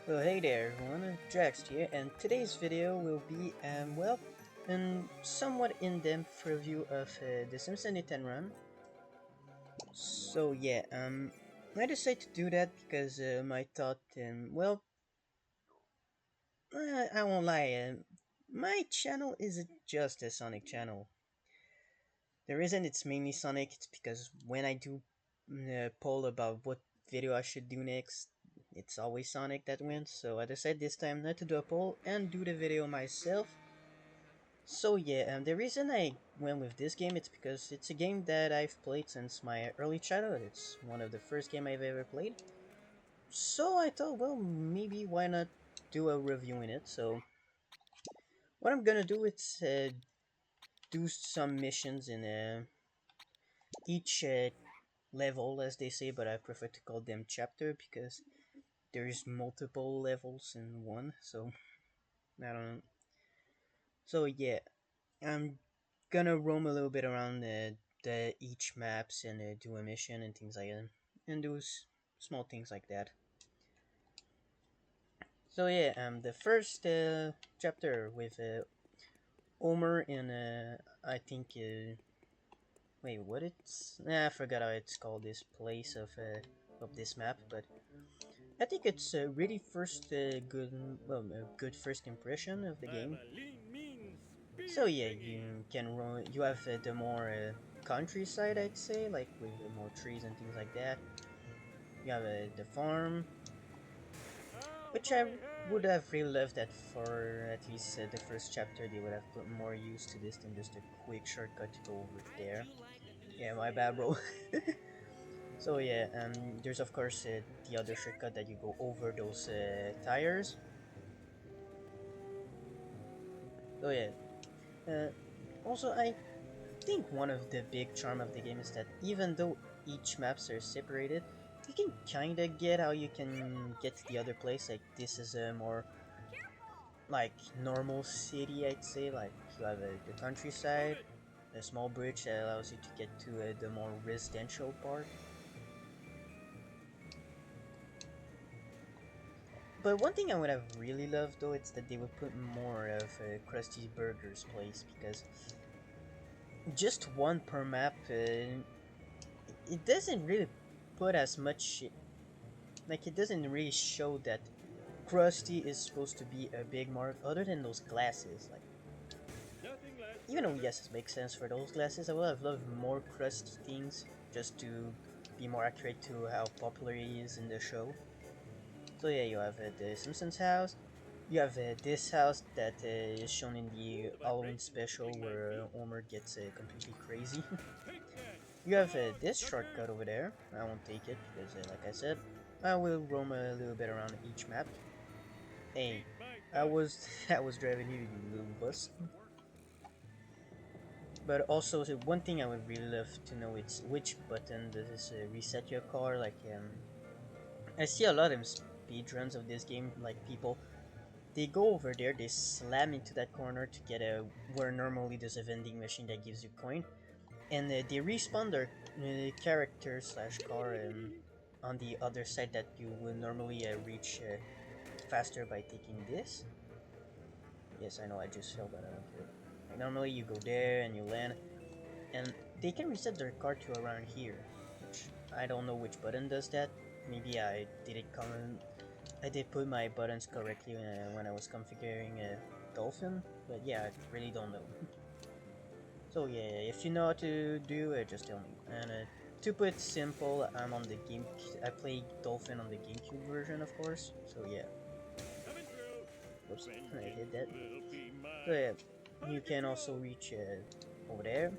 Well, hey there everyone, Drax here, and today's video will be, a somewhat in-depth review of the Simpsons Hit&Run. So yeah, I decided to do that because I thought, I won't lie, my channel isn't just a Sonic channel. The reason it's mainly Sonic is because when I do poll about what video I should do next, it's always Sonic that wins, so I decided this time not to do a poll and do the video myself. So yeah, the reason I went with this game it's because it's a game that I've played since my early childhood. It's one of the first game I've ever played. So I thought, well, maybe why not do a review in it. So what I'm gonna do is do some missions in each level, as they say, but I prefer to call them chapter because there's multiple levels in one. So I don't know. So yeah, I'm gonna roam a little bit around the each maps and do a mission and things like that, and do small things like that. So yeah, the first chapter with Homer in I think wait, what it's I forgot how it's called, this place of this map, but I think it's a really first a good first impression of the game. So yeah, you can run. You have the more countryside, I'd say, like with more trees and things like that. You have the farm, which I would have really loved that for at least the first chapter. They would have put more use to this than just a quick shortcut to go over there. Yeah, my bad, bro. So yeah, there's of course the other shortcut that you go over those tires. So yeah. Uh, Also, I think one of the big charm of the game is that even though each maps are separated, you can kinda get how you can get to the other place. Like this is a more like normal city, I'd say. Like you have the countryside, a small bridge that allows you to get to the more residential part. But one thing I would have really loved though, it's that they would put more of Krusty Burger's place because just one per map, it doesn't really put as much like it doesn't really show that Krusty is supposed to be a big mark other than those glasses. Like even though yes, it makes sense for those glasses, I would have loved more Krusty things just to be more accurate to how popular he is in the show. So yeah, you have the Simpsons house. You have this house that is shown in the Halloween special where Homer gets completely crazy. You have this shortcut over there. I won't take it because, like I said, I will roam a little bit around each map. Hey, I was driving you, you little bus. But also, so one thing I would really love to know is which button does this reset your car. Like, I see a lot of speedruns of this game. Like people, they go over there, they slam into that corner to get a where normally there's a vending machine that gives you coin, and they respawn their character slash car on the other side that you will normally reach faster by taking this. Yes, I know I just fell, but I don't care. Like normally you go there and you land, and they can reset their car to around here, which I don't know which button does that. Maybe I did it come. I did put my buttons correctly when I was configuring a Dolphin, but yeah, I really don't know. So yeah, if you know how to do it, just tell me. And to put it simple, I'm on the game. I play Dolphin on the GameCube version, of course. So yeah, whoops, I hit that. So yeah, you can also reach over there.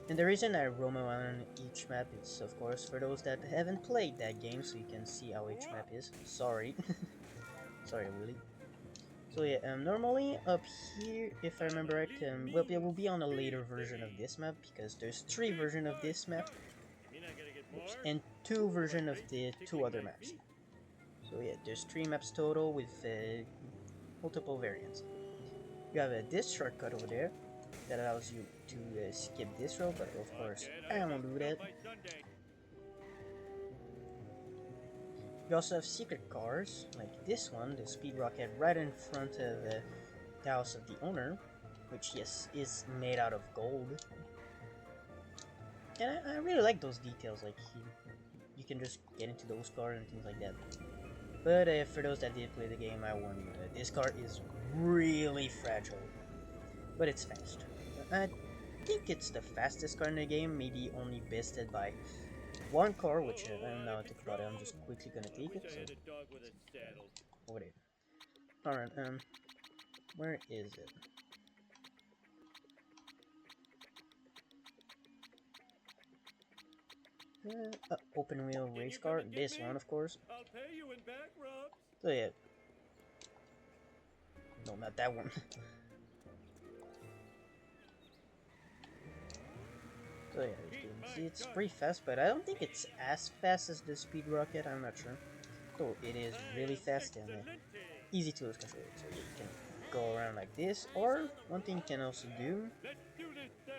And the reason I roam around each map is, of course, for those that haven't played that game, so you can see how each map is. Sorry, sorry, Willie. So yeah, normally up here, if I remember right, well, it will be on a later version of this map because there's three versions of this map. Oops, and two versions of the two other maps. So yeah, there's three maps total with multiple variants. You have this shortcut over there that allows you to skip this road, but of course I won't do that. You also have secret cars, like this one, the speed rocket, right in front of the house of the owner, which yes is made out of gold. And I really like those details, like you can just get into those cars and things like that. But for those that did play the game, I warn you, this car is really fragile, but it's fast. I think it's the fastest car in the game, maybe only bested by one car, which I don't know how to think about it. I'm just quickly gonna take it. So whatever. All right. Where is it? Open wheel race car. This one, of course. I'll pay you in back rubs. So yeah, no, not that one. So yeah, as you can see, it's pretty fast, but I don't think it's as fast as the speed rocket. I'm not sure. So it is really fast and easy to lose control. So you can go around like this, or one thing you can also do. Let's do this thing.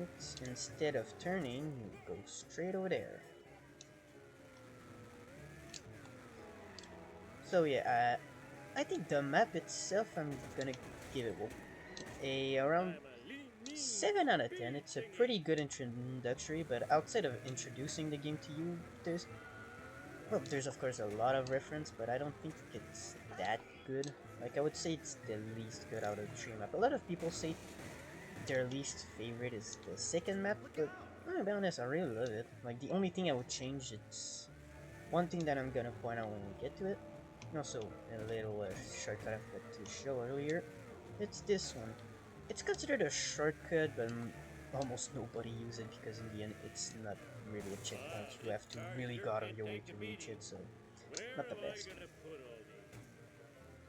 It's instead of turning, you go straight over there. So yeah, I think the map itself, I'm gonna give it a around 7 out of 10. It's a pretty good introductory, but outside of introducing the game to you, there's of course a lot of reference, but I don't think it's that good. Like I would say it's the least good out of the three map. A lot of people say their least favorite is the second map, but I'm gonna be honest, I really love it. Like the only thing I would change, it's one thing that I'm gonna point out when we get to it. And also a little shortcut I forgot to show earlier. It's this one. It's considered a shortcut, but almost nobody uses it because in the end it's not really a checkpoint. You have to really go out of your way to reach it, so not the best.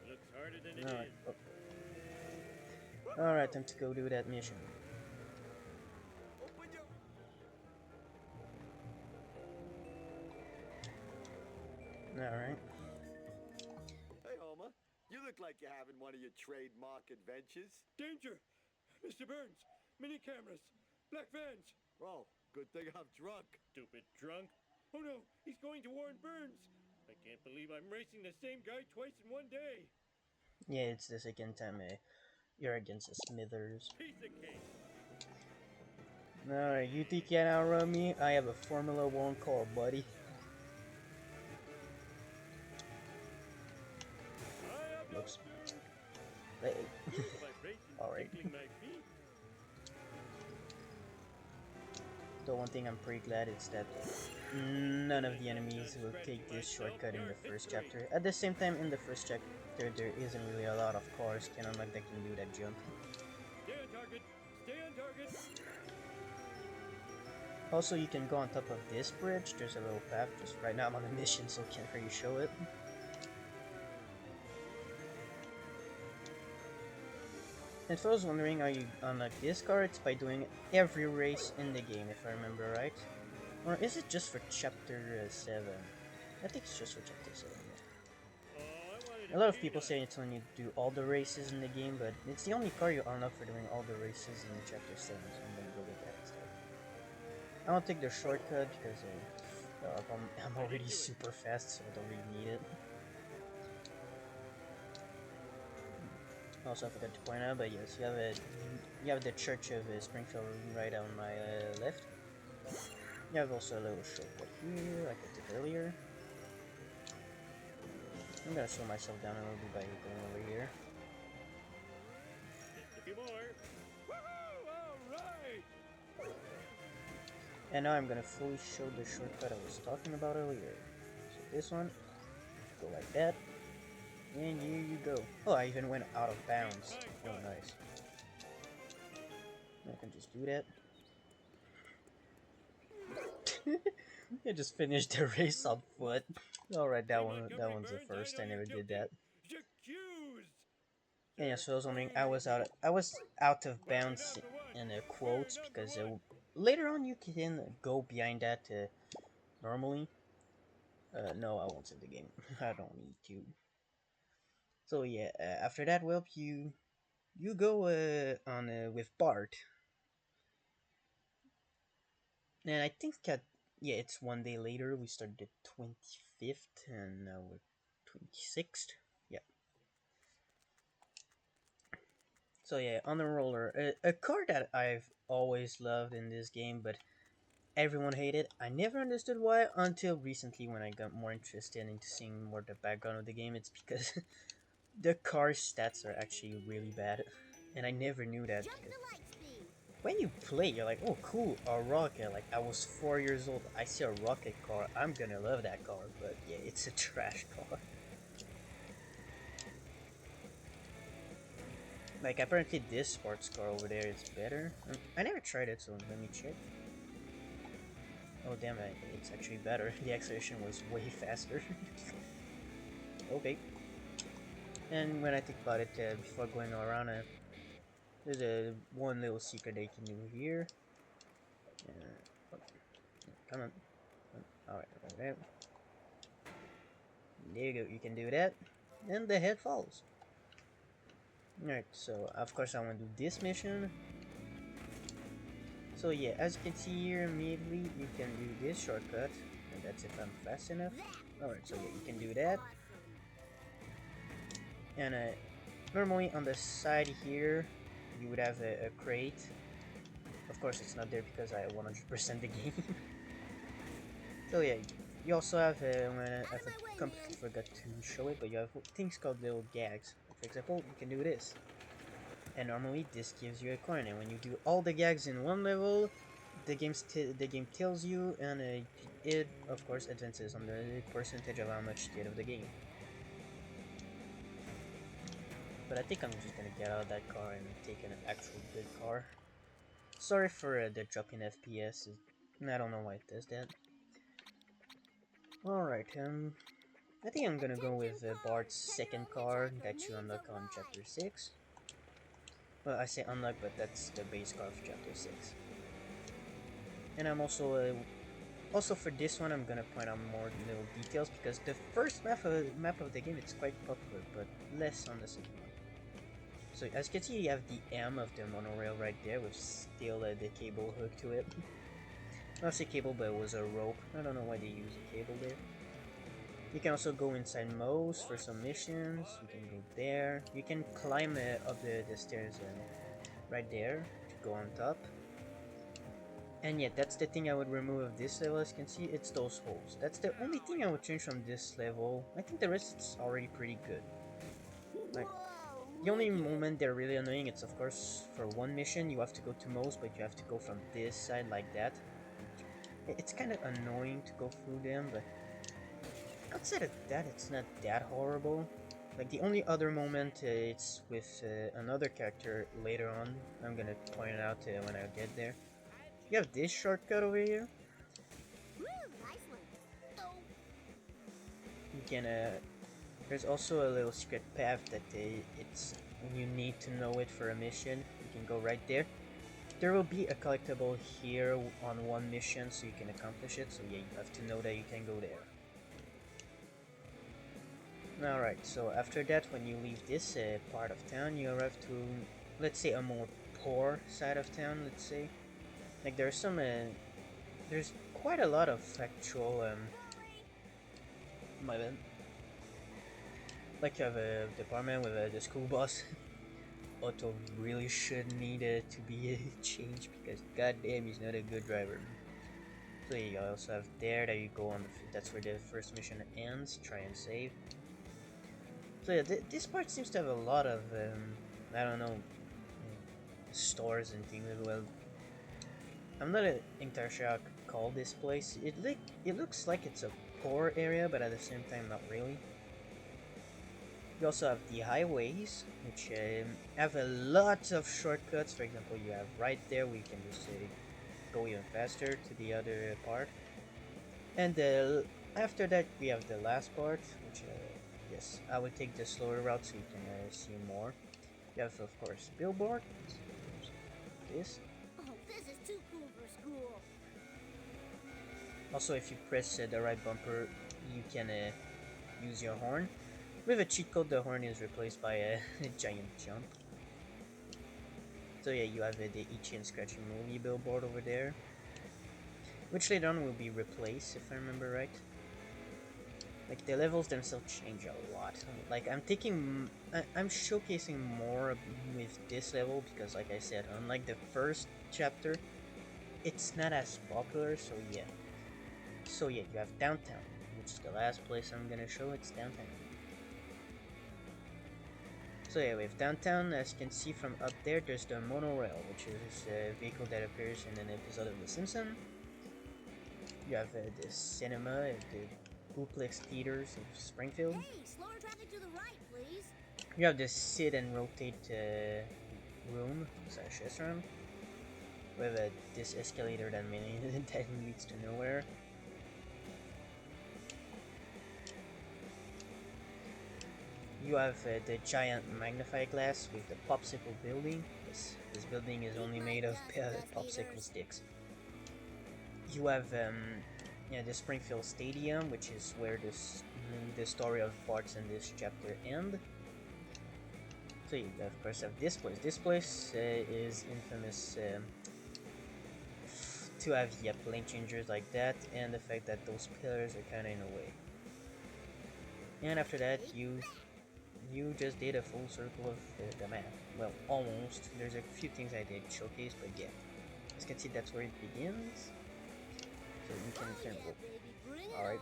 Looks harder than it Alright, is. Alright, time to go do that mission. Alright. Hey, Homer. You look like you're having one of your trademark adventures. Danger! Mr. Burns! Mini cameras! Black vans! Oh, good thing I'm drunk. Stupid drunk! Oh no! He's going to Warren Burns! I can't believe I'm racing the same guy twice in one day! Yeah, it's the second time you're against the Smithers. Piece of cake! Alright, you think you can outrun me? I have a Formula 1 car, buddy. Oops. Hey. Alright. The one thing I'm pretty glad is that none of the enemies will take this shortcut in the first chapter. At the same time, in the first chapter, there isn't really a lot of cars can unlock that can do that jump. Stay on target! Stay on target! Also, you can go on top of this bridge. There's a little path. Just right now I'm on a mission, so can't really show it. And if I was wondering how you unlock this car, it's by doing every race in the game, if I remember right. Or is it just for chapter 7? I think it's just for chapter 7. A lot of people say it's when you do all the races in the game, but it's the only car you unlock for doing all the races in chapter 7, so I'm gonna go with that instead. I won't take the shortcut because I'm already super fast, so I don't really need it. Also, I forgot to point out, but yes, you have the Church of Springfield right on my left. You have also a little shortcut here, like I took earlier. I'm gonna slow myself down a little bit by going over here. A few more. Woohoo! All right. And now I'm gonna fully show the shortcut I was talking about earlier. So this one, go like that. And here you go. Oh, I even went out of bounds. Oh, nice. I can just do that. I just finished the race on foot. Alright, that one's the first. I never did that. And yeah, so I was wondering, I was out of bounds in the quotes because later on you can go behind that normally. No, I won't save the game. I don't need to. So yeah, after that, well, you go on with Bart. And I think yeah, it's one day later. We started the 25th, and now we're 26th. Yeah. So yeah, on the roller, a car that I've always loved in this game, but everyone hated. I never understood why until recently when I got more interested into seeing more the background of the game. It's because the car stats are actually really bad, and I never knew that. Because when you play, you're like, oh cool, a rocket. Like I was 4 years old, I see a rocket car, I'm gonna love that car. But yeah, it's a trash car. Like apparently this sports car over there is better. I never tried it, so let me check. Oh damn it, it's actually better. The acceleration was way faster. Okay. And when I think about it, before going around, there's a one little secret they can do here. Oh, come on. Alright, right. There you go, you can do that. And the head falls. Alright, so of course I want to do this mission. So yeah, as you can see here, immediately you can do this shortcut. And that's if I'm fast enough. Alright, so yeah, you can do that. And normally on the side here, you would have a crate. Of course it's not there because I 100% the game. So yeah, you also have, I completely forgot to show it, but you have things called little gags. For example, you can do this. And normally this gives you a coin, and when you do all the gags in one level, the game tells you, and it of course advances on the percentage of how much you get of the game. But I think I'm just gonna get out of that car and take an actual good car. Sorry for the drop in FPS. I don't know why it does that. Alright, I think I'm gonna go with Bart's second car that you unlock on Chapter 6. Well, I say unlock, but that's the base car of Chapter 6. And I'm also for this one, I'm gonna point out more little details because the first map of the game it's quite popular, but less on the second one. So as you can see, you have the M of the monorail right there with still the cable hooked to it. Not say cable, but it was a rope. I don't know why they use a cable there. You can also go inside Moe's for some missions. You can go there. You can climb up the stairs right there to go on top. And yeah, that's the thing I would remove of this level. As you can see, it's those holes. That's the only thing I would change from this level. I think the rest is already pretty good. Like, the only moment they're really annoying, it's of course for one mission you have to go to Moe's, but you have to go from this side like that. It's kind of annoying to go through them, but outside of that, it's not that horrible. Like the only other moment, it's with another character later on. I'm gonna point it out when I get there. You have this shortcut over here. You can there's also a little secret path that it's you need to know it for a mission. You can go right there. There will be a collectible here on one mission, so you can accomplish it. So yeah, you have to know that you can go there. Alright, so after that, when you leave this part of town, you arrive to, let's say, a more poor side of town, let's say. Like, there's some, there's quite a lot of actual, my bad. Like, you have a department with the school bus. Otto really should need to be changed because, goddamn, he's not a good driver. So you also have there that you go on, that's where the first mission ends, try and save. So yeah, this part seems to have a lot of, I don't know, stores and things as well. I'm not entirely sure how to call this place. It looks like it's a poor area, but at the same time, not really. You also have the highways, which have a lot of shortcuts. For example, you have right there where you can just go even faster to the other part. And after that, we have the last part, which yes, I would take the slower route so you can see more. You have, of course, billboard. This. Oh, this is too cool for school. Also, if you press the right bumper, you can use your horn. With a cheat code, the horn is replaced by a giant jump. So yeah, you have the Itchy and Scratchy movie billboard over there. which later on will be replaced if I remember right. Like the levels themselves change a lot. Like I'm showcasing more with this level because, like I said, unlike the first chapter, it's not as popular. So yeah, you have downtown, which is the last place I'm gonna show. It's downtown. So yeah, we have downtown. As you can see from up there, there's the monorail, which is a vehicle that appears in an episode of The Simpsons. You have the cinema, the duplex theaters of Springfield. Hey, slower traffic to the right, please. You have the sit and rotate room slash restaurant with this escalator that that leads to nowhere. You have the giant magnifying glass with the popsicle building. This building is only made of popsicle sticks. You have yeah, the Springfield Stadium, which is where the story of parts in this chapter end. So you of course have this place. This place is infamous to have lane changers like that, and the fact that those pillars are kind of in the way. And after that, you just did a full circle of the map. Well, almost. There's a few things I did showcase, but yeah. As you can see, that's where it begins. So you can turn. Alright.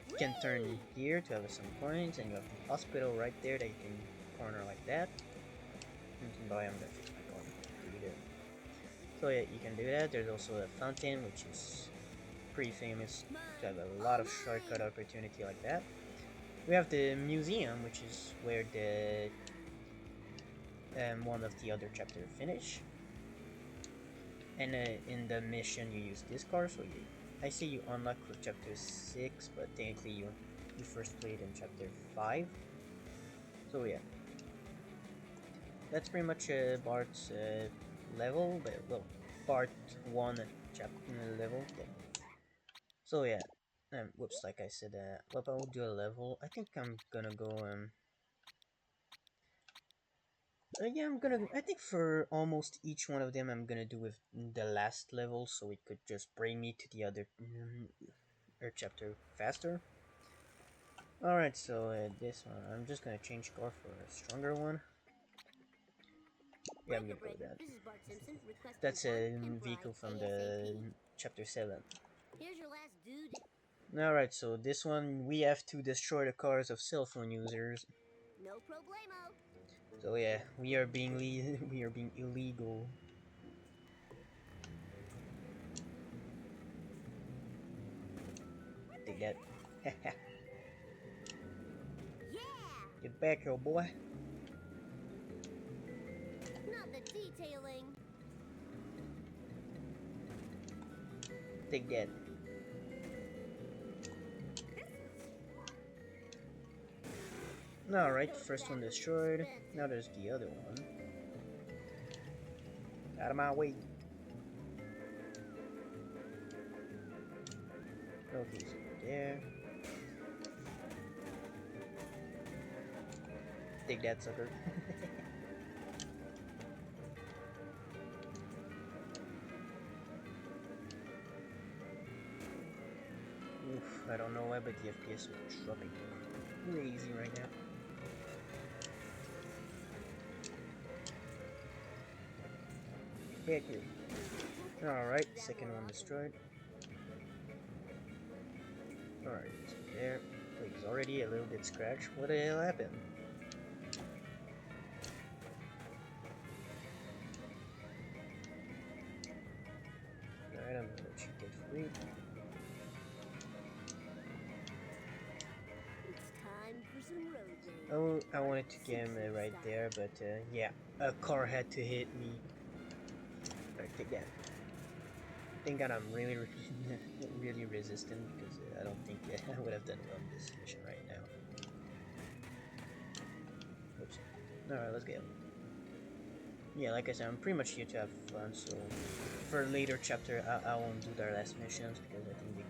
You can turn here to have some coins, and you have the hospital right there that you can corner like that. You can buy them. That fix my corner. So yeah, you can do that. There's also a fountain, which is pretty famous to have a lot of shortcut opportunity like that. We have the museum, which is where the one of the other chapters finish. And in the mission, you use this car. So I say you unlock for chapter 6, but technically you first played in chapter 5. So yeah, that's pretty much Bart's level, but well, part 1 chapter level. Yeah. So yeah. Whoops, like I said, well, I'll do a level. I think I'm gonna go, yeah, I think for almost each one of them, I'm gonna do with the last level, so it could just bring me to the other chapter faster. Alright, so this one, I'm just gonna change car for a stronger one. Yeah, I'm gonna go with that. This is Bart Simpson. That's a vehicle from the chapter 7. Here's your last dude. Alright, so this one, we have to destroy the cars of cell phone users. No problemo. So yeah, we are being we are being illegal. Take that. Yeah! Get back here, boy. Not the detailing. Take that. Alright, first one destroyed. Now there's the other one. Out of my way. Okay, so there. Take that, sucker. Oof, I don't know why, but the FPS is dropping crazy right now. Heck yeah. Alright, second one destroyed. Alright, so there. Wait, he's already a little bit scratched. What the hell happened? Alright, I'm gonna let you get free. It's time for some road games. Oh, I wanted to get him right there, but yeah, a car had to hit me. Alright, take that. Thank God I'm really, really resistant because I don't think I would have done well in this mission right now. Oops. Alright, let's go. Yeah, like I said, I'm pretty much here to have fun, so for a later chapter, I won't do their last missions because I think,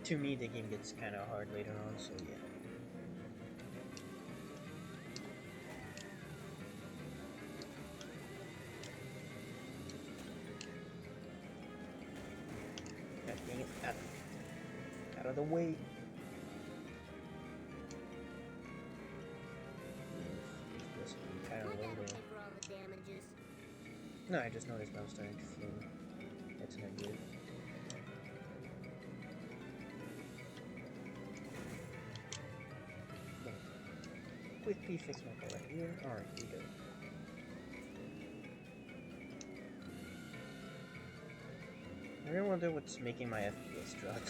to me, the game gets kind of hard later on, so yeah. God dang out of the way. This kind I of low gotta there. pay for all the damages. No, I just noticed I was starting to feel that's not good. Quickly fix my car right here. Alright, we go. I really wonder what's making my FPS drop.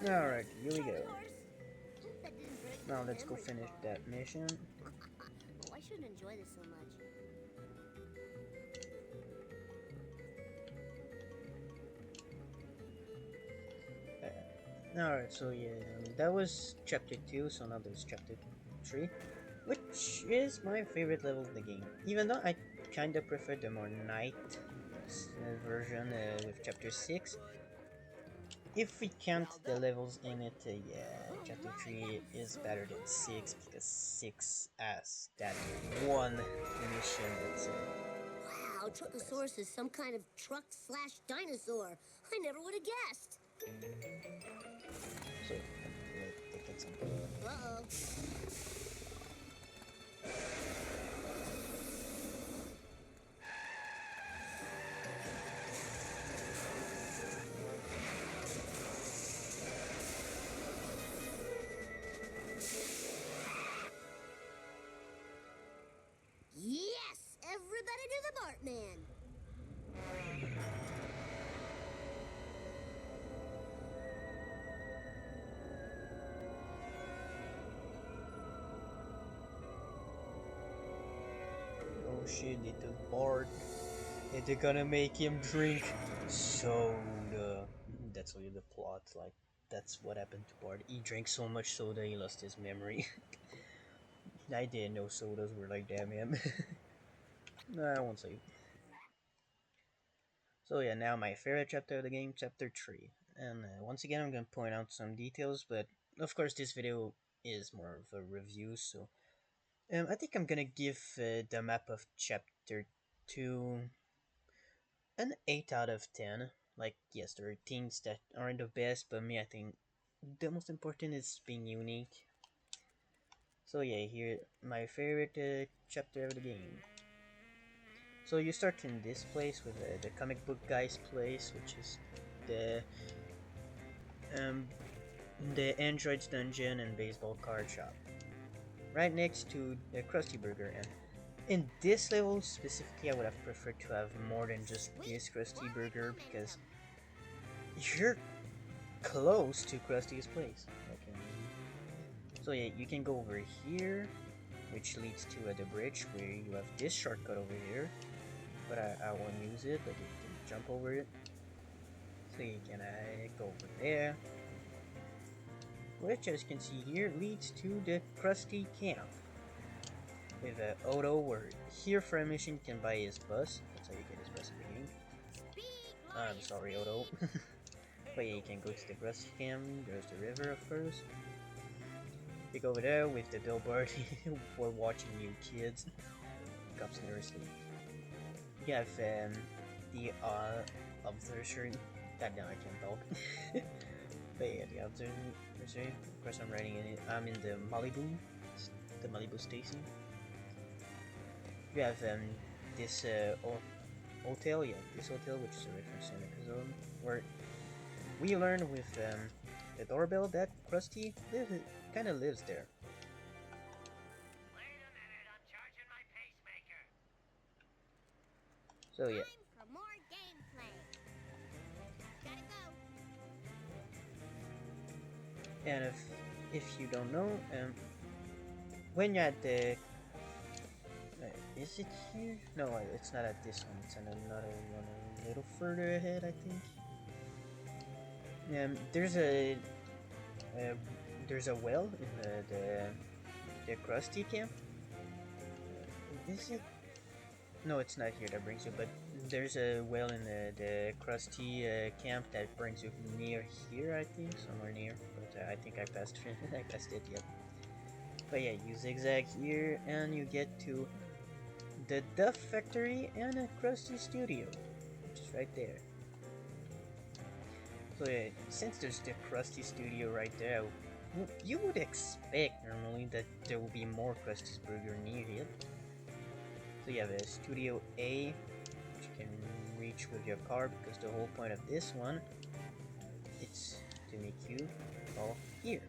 Alright, here we go. That didn't break Now my let's go memory finish card. that mission. Oh, I shouldn't enjoy this so much. Alright, so yeah, that was chapter 2, so now there's chapter 3, which is my favorite level of the game. Even though I kinda prefer the more night version with chapter 6. If we count the levels in it, yeah, chapter 3 is better than 6 because 6 has that one mission that's Wow, the best. Truckosaurus is some kind of truck slash dinosaur. I never would have guessed. So, take it some. Uh-oh. Yes! Everybody do the Bartman! Oh shit, they took Bart. And they're gonna make him drink soda. That's really the plot, like, that's what happened to Bart. He drank so much soda he lost his memory. I didn't know sodas were like that, man. Nah, I won't say. So yeah, now my favorite chapter of the game, chapter 3. And once again, I'm gonna point out some details, but of course this video is more of a review, so I think I'm gonna give the map of chapter 2 an 8 out of 10. Like, yes, there are things that aren't the best, but me, I think the most important is being unique. So yeah, here, my favorite chapter of the game. So you start in this place with the comic book guy's place, which is the um, the android's dungeon and baseball card shop, right next to the Krusty Burger. And in this level specifically, I would have preferred to have more than just this Krusty Burger because you're close to Krusty's place. Okay. So yeah, you can go over here, which leads to the bridge where you have this shortcut over here, but I won't use it. But you can jump over it. So you can go over there, which, as you can see here, leads to the Krusty camp with Odo, where here for a mission you can buy his bus. That's how you get his bus in the game. I'm sorry, Odo. But yeah, you can go to the Krusty camp. There's the river, of course. You go over there with the billboard. We're watching you, kids. Cops never sleep. You have the observatory. God damn, I can't talk. But yeah, the observatory. Of course, I'm riding in it. I'm in the Malibu station. You have this hotel, yeah, this hotel, which is a reference to the zone, where we learn with the doorbell that Krusty kind of lives there. Wait a minute, I'm charging my pacemaker. So yeah, Time for more gameplay. Gotta go. and if you don't know, when you're at the is it here? No, it's not at this one. It's on another one a little further ahead, I think. There's a uh, there's a well in the Krusty camp. Is it? No, it's not here that brings you, but there's a well in the Krusty camp that brings you near here, I think, somewhere near. But I think I passed I passed it yet. But yeah, you zigzag here, and you get to the Duff Factory and a Krusty Studio, which is right there. So yeah, since there's the Krusty Studio right there, you would expect normally that there will be more Krusty's Burger near it. So you have a Studio A, which you can reach with your car, because the whole point of this one is to make you fall here.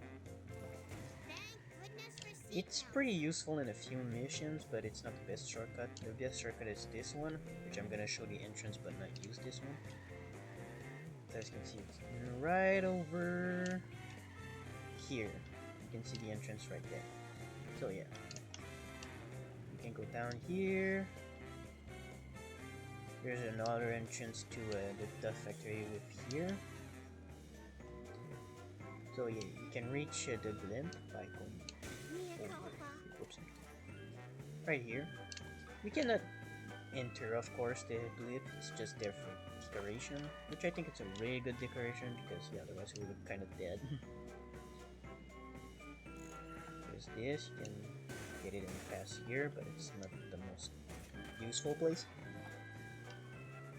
It's pretty useful in a few missions, but it's not the best shortcut. The best shortcut is this one, which I'm gonna show the entrance but not use this one. As you can see, it's right over here. You can see the entrance right there. So yeah, you can go down here. There's another entrance to the Duff Factory with here. So yeah, you can reach the blimp by going oops, right here. We cannot enter, of course, the blimp. It's just there for decoration, which I think it's a really good decoration, because yeah, otherwise we would look kind of dead. There's this, you can get it in past here, but it's not the most useful place.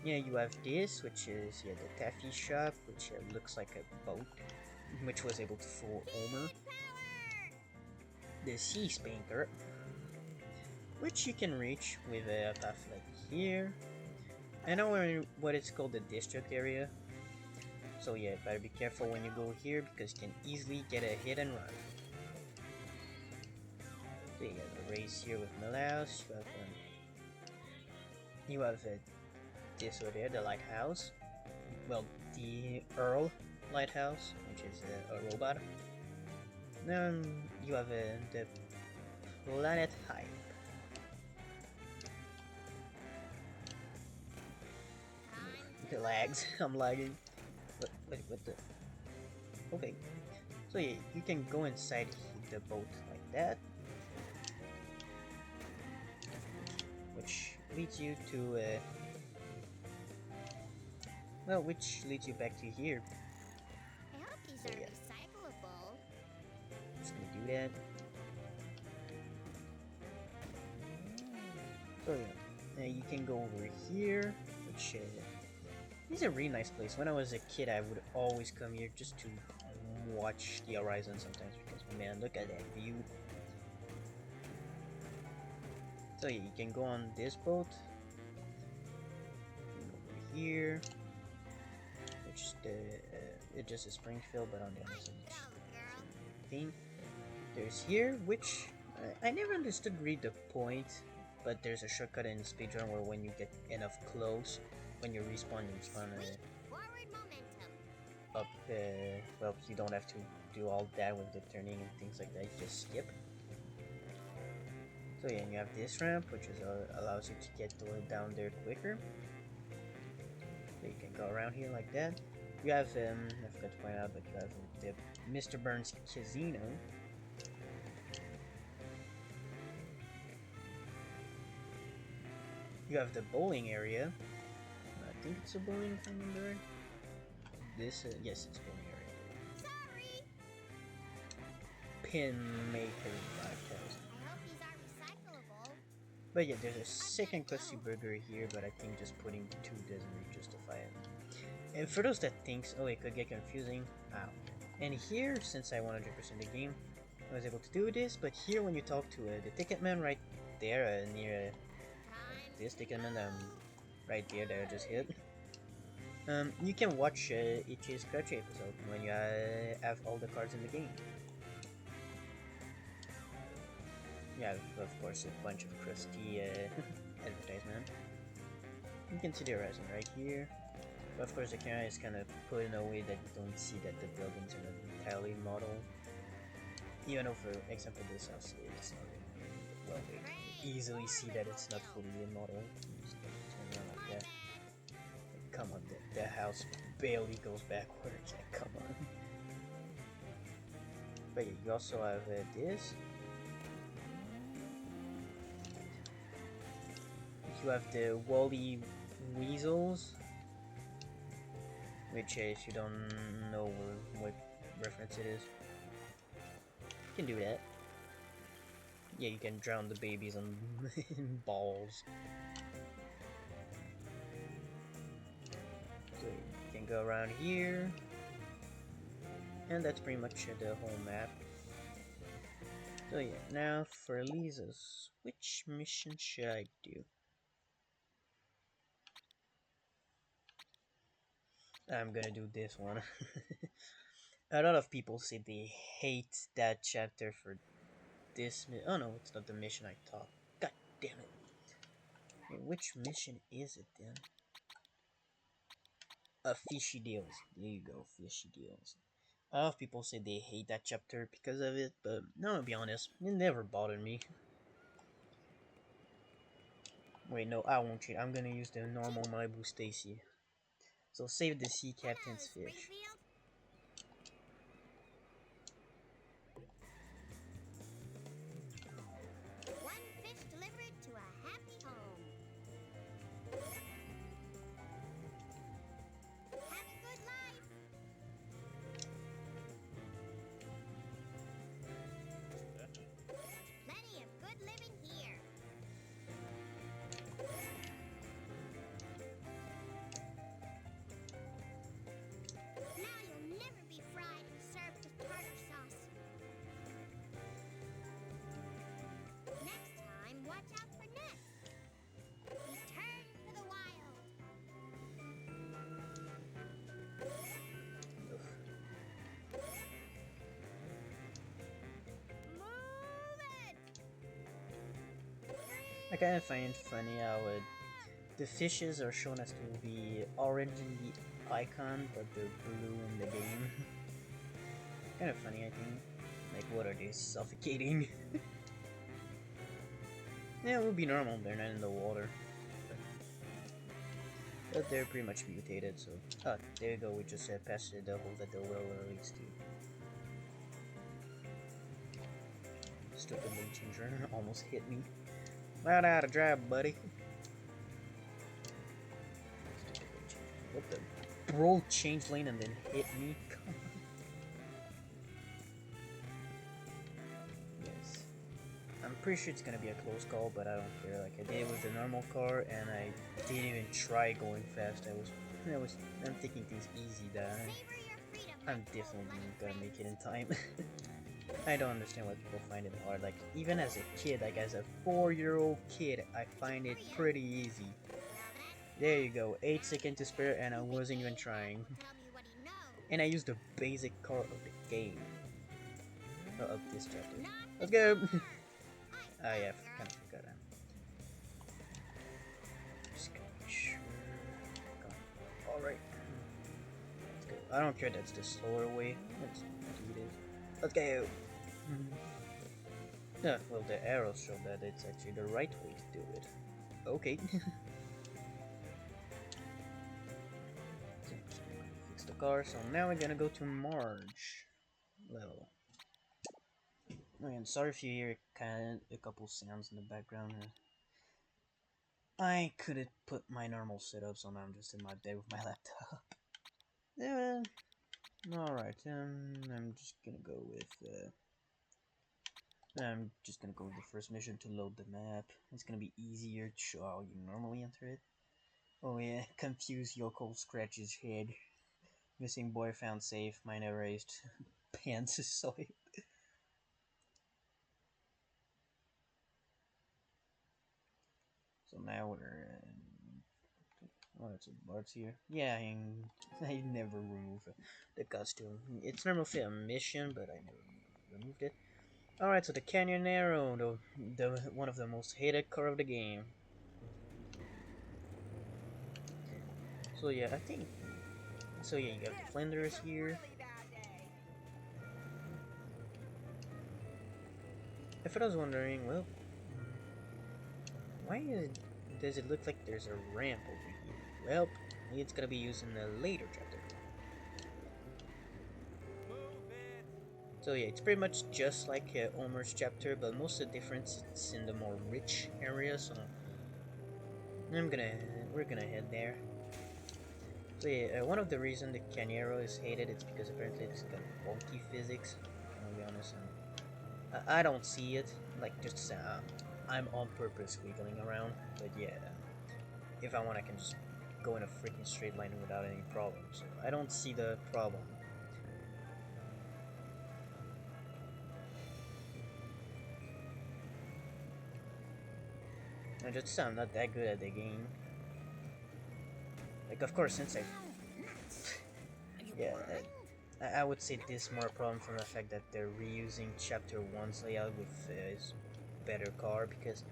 Yeah, you have this, which is the taffy shop, which looks like a boat, which was able to fool Homer. The sea spanker, which you can reach with a path like here. I know what it's called, the district area. So yeah, better be careful when you go here, because you can easily get a hit and run. So you got a race here with Milaus. You have this over there, the lighthouse. Well, the Earl lighthouse, which is a robot. Then you have the planet Hype. The lags, I'm lagging. What the? Okay. So yeah, you can go inside the boat like that, which leads you to well, which leads you back to here. I hope these So, are yeah. recyclable. Just gonna do that. So yeah, you can go over here, which this is a really nice place. When I was a kid, I would always come here just to watch the horizon sometimes, because man, look at that view. So yeah, you can go on this boat. Over here, which is it's just a Springfield, but on the other side. Thing. There's here, which I never understood really the point, but there's a shortcut in speedrun where when you get enough close, when you respawn Forward momentum. up, well, you don't have to do all that with the turning and things like that, you just skip. So yeah, and you have this ramp, which is allows you to get down there quicker. So you can go around here like that. You have, I forgot to point out, but you have the Mr. Burns Casino. You have the bowling area. I think it's a bowling, if I remember right. This, yes, it's a bowling area. Sorry. Pin Maker 5000. I hope these are recyclable. But yeah, there's a second Krusty Burger here, but I think just putting two doesn't really justify it. And for those that thinks, oh, it could get confusing, and here, since I 100% the game, I was able to do this, but here when you talk to the ticket man right there, near this ticket man right there that I just hit, you can watch each Scratchy episode when you have all the cards in the game. You have, of course, a bunch of Krusty advertisement. You can see the horizon right here. But of course, the camera is kind of put in a way that you don't see that the buildings are not entirely model. Even though, for example, this house is not really well, we can easily see that it's not fully in model. Just turn around like that. Like, come on, the house barely goes backwards. Like, come on. But yeah, you also have this. You have the Wally Weasels, which if you don't know what reference it is, you can do that. Yeah, you can drown the babies in balls. So you can go around here, and that's pretty much the whole map. So yeah, now for Lisa's, which mission should I do? I'm gonna do this one. A lot of people say they hate that chapter for this. Oh no, it's not the mission I thought. God damn it. Okay, which mission is it then? Fishy deals. There you go, fishy deals. A lot of people say they hate that chapter because of it, but no, to be honest, it never bothered me. Wait, no, I won't cheat. I'm gonna use the normal Malibu Stacy. So save the sea captain's Hello, fish. Springfield. One fish delivered to a happy home. Have a good life. Plenty of good living here. Now you'll never be fried and served with tartar sauce. Next time, watch out for nets. Return to the wild. Move it! I kind of find it funny how the fishes are shown as to be orange in the icon, but they're blue in the game. Kind of funny, I think. Like, what are they, suffocating? Yeah, it would be normal, they're not in the water. But they're pretty much mutated, so... Oh, there you go, we just passed the hole that the well leads to. Stupid lane changer almost hit me. Right out of drive, buddy. What the? Bro changed lane and then hit me? Come on. Yes. I'm pretty sure it's gonna be a close call, but I don't care. Like, I did it with the normal car, and I didn't even try going fast. I'm taking things easy, that I'm definitely gonna make it in time. I don't understand why people find it hard. Like, even as a kid, like as a 4-year-old kid, I find it pretty easy. There you go, 8 seconds to spare, and I wasn't even trying. And I used the basic car of the game. Of this chapter. Let's go! Ah, yeah, I kind of forgot that. Just gonna be sure. Alright. Let's go. I don't care that's the slower way. Let's do this. Let's go! Yeah, well, the arrows show that it's actually the right way to do it. Okay. So, fix the car, so now we're gonna go to Marge level. And sorry if you hear kind of a couple sounds in the background. I couldn't put my normal setup, so now I'm just in my bed with my laptop. Yeah, alright, I'm just gonna go with the first mission to load the map. It's gonna be easier to show how you normally enter it. Oh yeah, confused yokel scratches head. Missing boy found safe, mine erased. Pants is soiled. So now we're oh, it's a Bart's here. Yeah, I never remove the costume. It's normally a mission, but I never removed it. Alright, so the Canyon Arrow, the one of the most hated car of the game. So yeah, I think... So yeah, you got the Flinders here. If I was wondering, well... Why does it look like there's a ramp over here? Well, it's gonna be used in a later chapter. Move it! So yeah, it's pretty much just like Omer's chapter, but most of the difference it's in the more rich area. So I'm gonna we're gonna head there. So yeah, one of the reasons the Cañero is hated it's because apparently it's got wonky physics. I'll be honest, I don't see it. Like just to say, I'm on purpose wiggling around, but yeah, if I want, I can just go in a freaking straight line without any problem. So I don't see the problem. I just I'm not that good at the game. Like, of course, since yeah, I would say this more a problem from the fact that they're reusing Chapter 1's layout with his better car, because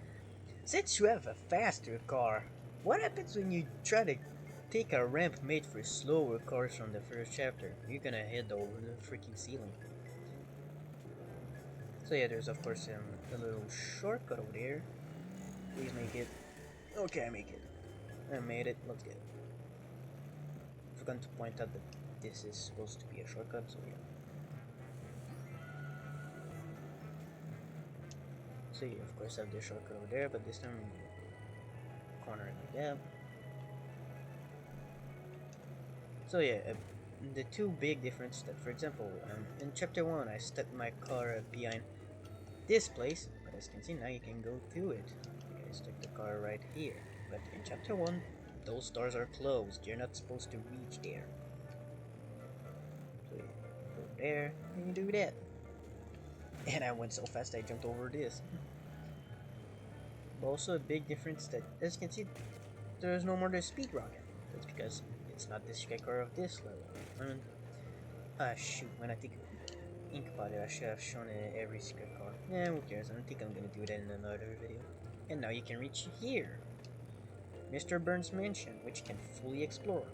since you have a faster car, what happens when you try to take a ramp made for slower cars from the first chapter? You're gonna hit over the freaking ceiling. So yeah, there's of course a little shortcut over there. Please make it. Okay, I make it. I made it. Let's get it. I forgot to point out that this is supposed to be a shortcut, so yeah. So you of course have the shortcut over there, but this time corner it like that. So yeah, the two big differences that, for example, in chapter 1 I stuck my car behind this place, but as you can see now you can go through it. Like I stuck the car right here, but in chapter 1 those doors are closed, you're not supposed to reach there. So you go there, and you do that. And I went so fast I jumped over this. But also a big difference that, as you can see, there's no more the speed rocket. That's because it's not the striker of this level. And, shoot, when I think about it, I should have shown every secret car. Yeah, who cares? I don't think I'm gonna do that in another video. And now you can reach here. Mr. Burns' mansion, which can fully explore.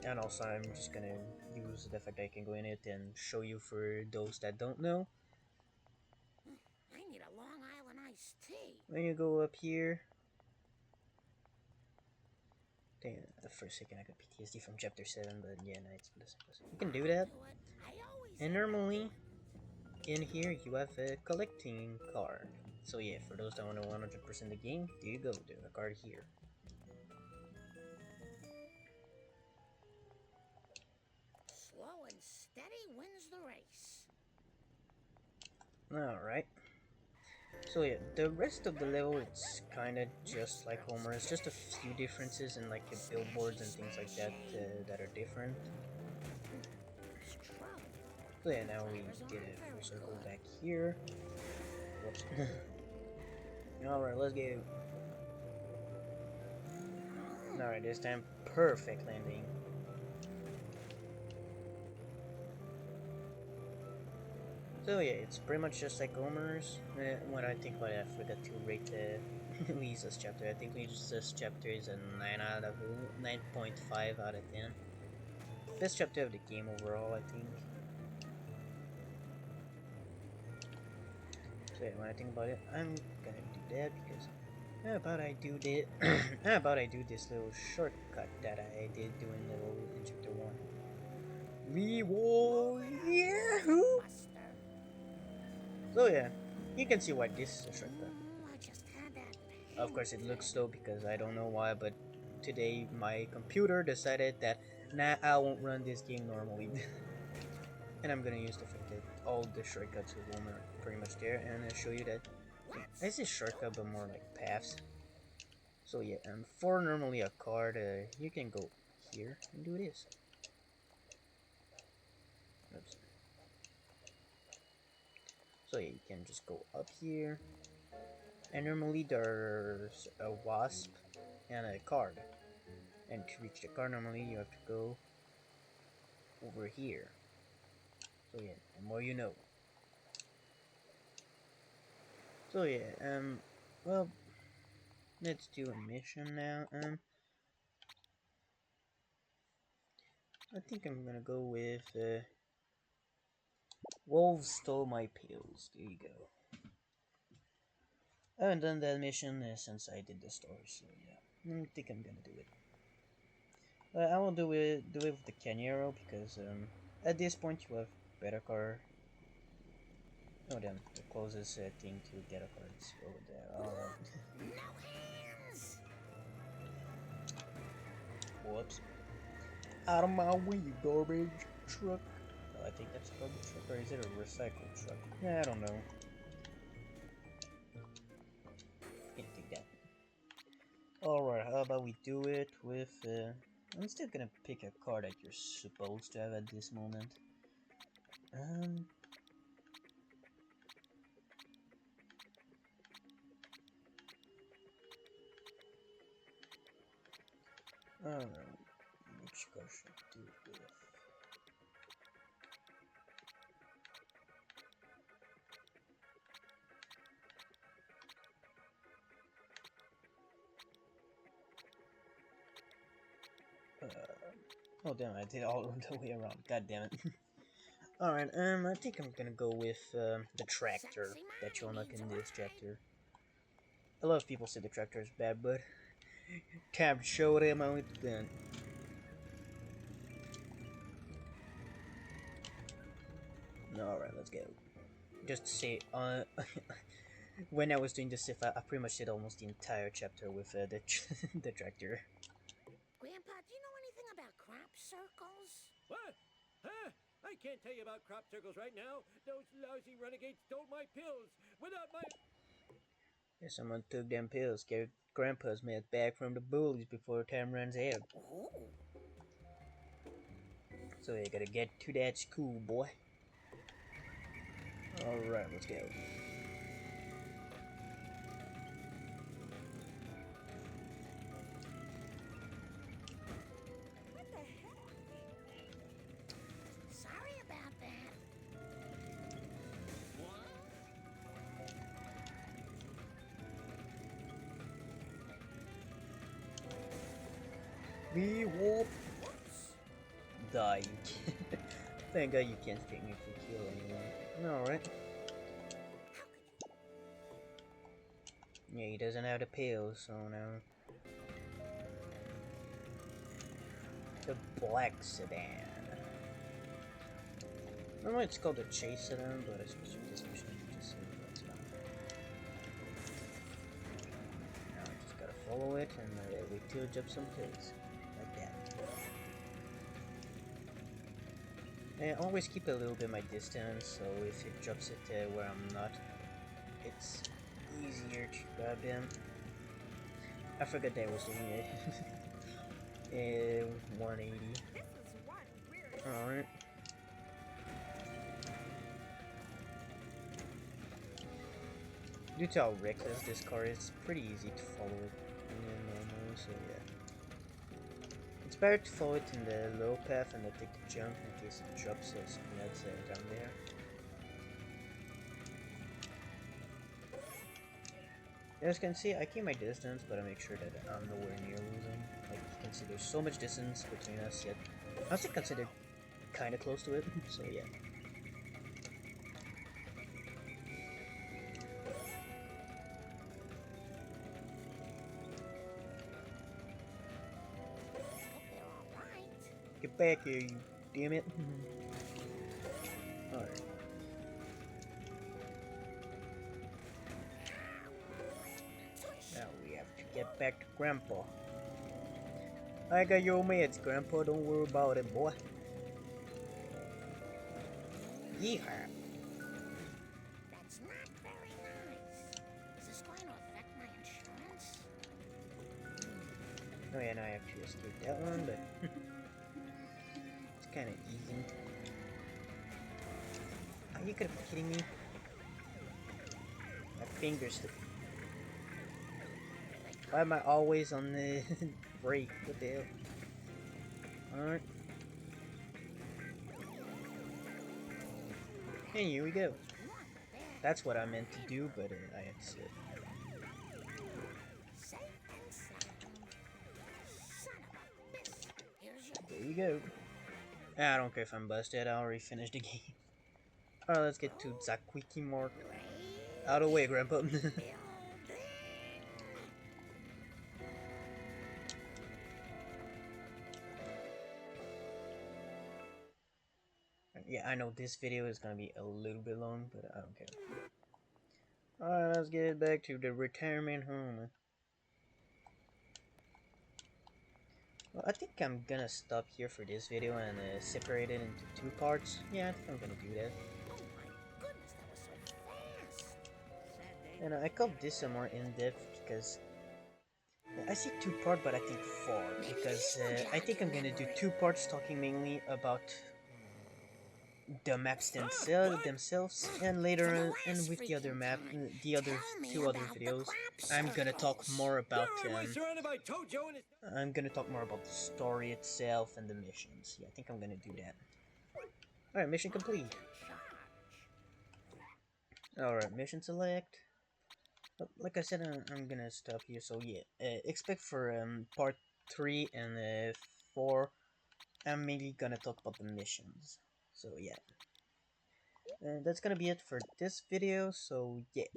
And also, I'm just gonna use the fact that I can go in it and show you for those that don't know. I need a Long Island iced tea. When you go up here, dang, for a second I got PTSD from chapter 7, but yeah, no, it's plus. You can do that. And normally, in here you have a collecting card. So yeah, for those that want to 100% the game, there you go, there's a card here. Slow and steady wins the race. Alright. So yeah, the rest of the level, it's kinda just like Homer. It's just a few differences in like billboards and things like that that are different. So yeah, now we did a full circle back here. Whoops. Alright, let's go. Alright, this time perfect landing. So yeah, it's pretty much just like Homer's. When I think about it, I forgot to rate Lisa's chapter. I think Lisa's chapter is a 9.5 out of 10. Best chapter of the game overall, I think. So yeah, when I think about it, I'm gonna do that because how about I do this? How about I do this little shortcut that I did doing level in chapter 1? Reward! Yahoo! So yeah, you can see why this is a shortcut. Of course it looks slow because I don't know why, but today my computer decided that nah, I won't run this game normally. And I'm gonna use the fact that all the shortcuts of Walmart are pretty much there, and I'll show you that this is shortcut but more like paths. So yeah, for normally a card, you can go here and do this. Oops. So yeah, you can just go up here, and normally there's a wasp and a card, and to reach the card normally you have to go over here. So yeah, the more you know. So yeah, well, let's do a mission now. I think I'm gonna go with Wolves Stole My Pills. There you go. I haven't done that mission since I did the story, so yeah, I think I'm gonna do it. I will do it with the Cañero because At this point, you have better car. Oh damn, the closest thing to get a car is over there. Alright. No hands! Whoops. Out of my way, you garbage truck. Well, I think that's a garbage truck, or is it a recycle truck? Yeah, I don't know. Can't take that. Alright, how about we do it with... I'm still gonna pick a car that you're supposed to have at this moment. Alright, which car should I do it with? Oh damn, I did all the way around. God damn it. Alright, I think I'm gonna go with the tractor that you unlock in this chapter. A lot of people say the tractor is bad, but time to show them how it's done. Alright, let's go. Just to say, when I was doing this, I pretty much did almost the entire chapter with the tractor. Grandpa, do you know anything about crop circles? What? Huh? I can't tell you about crop circles right now. Those lousy renegades stole my pills. Without my... If someone took them pills, get Grandpa's meds back from the bullies before time runs out. Ooh. So you gotta get to that school, boy. Alright, let's go. What the heck? Sorry about that. We whoop. Whoops. Dying. Thank God you can't technically kill anyone. Alright. Yeah, he doesn't have the pills, so no. The black sedan. Normally it's called the chase sedan, but I suppose with this mission you just say that's fine. Now I just gotta follow it and wait till it jumps some pills. Like that. And always keep a little bit my distance, so if it drops it where I'm not, it's easier to grab him. I forgot that I was doing it. 180. This is one weird. Alright. Due to how reckless this car is, it's pretty easy to follow it in the normal, so yeah. It's better to follow it in the low path and then take the jump in case it drops something that's down there. As you can see, I keep my distance, but I make sure that I'm nowhere near losing. Like, you can see there's so much distance between us, yet I still consider kinda close to it, so yeah. Hope they're all right. Get back here, you damn it. Alright. Now we have to get back to Grandpa. I got your meds, Grandpa. Don't worry about it, boy. Yeehaw. That's not very nice. Is this going to affect my insurance? Oh yeah, now I have to escape that one, but it's kind of easy. Are you gonna be kidding me? My fingers slip. Why am I always on the brake? What the hell? Alright. And here we go. That's what I meant to do, but I had to slip. Safe and sound. Son of a biscuit. Here's your There you go. I don't care if I'm busted, I already finished the game. Alright, let's get to Zakwiki Mark. Out of the way, Grandpa. building. Yeah, I know this video is gonna be a little bit long, but I don't care. Alright, let's get back to the retirement home. Well, I think I'm gonna stop here for this video and separate it into 2 parts. Yeah, I think I'm gonna do that. Oh my goodness, that was so fast. Sad day. And I called this a more in-depth because I say 2 part, but I think 4 because I think I'm gonna do 2 parts talking mainly about the maps themselves, and later on, and with the other map, the other two other videos, I'm gonna talk more about By Tojo and his... I'm gonna talk more about the story itself and the missions. Yeah, I think I'm gonna do that. Alright, mission complete. Alright, mission select. But like I said, I'm gonna stop here. So yeah, expect for part 3 and 4. I'm mainly gonna talk about the missions. So yeah, and that's gonna be it for this video. So yeah,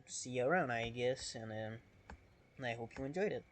see you around, I guess, and I hope you enjoyed it.